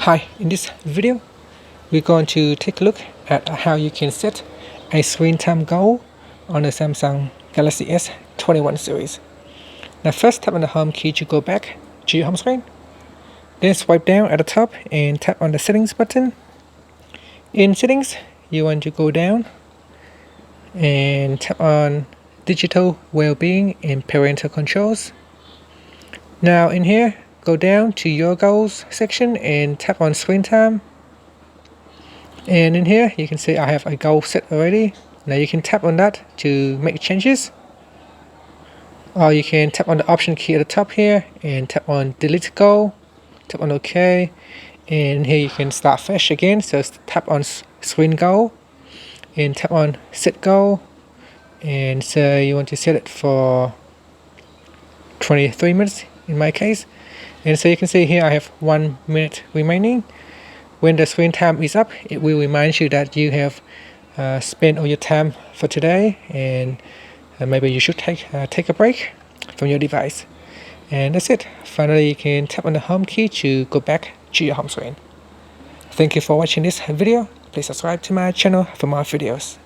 Hi, in this video, we're going to take a look at how you can set a screen time goal on the Samsung Galaxy S21 series. Now first tap on the home key to go back to your home screen. Then swipe down at the top and tap on the settings button. In settings, you want to go down and tap on digital well-being and parental controls. Now in here, go down to your goals section and tap on screen time. And in here you can see I have a goal set already. Now you can tap on that to make changes, or you can tap on the option key at the top here and tap on delete goal, tap on OK, and here you can start fresh again. So tap on screen goal and tap on set goal, and so you want to set it for 23 minutes in my case. And so you can see here I have 1 minute remaining. When the screen time is up, it will remind you that you have spent all your time for today, and maybe you should take a break from your device. And that's it. Finally, you can tap on the home key to go back to your home screen. Thank you for watching this video. Please subscribe to my channel for more videos.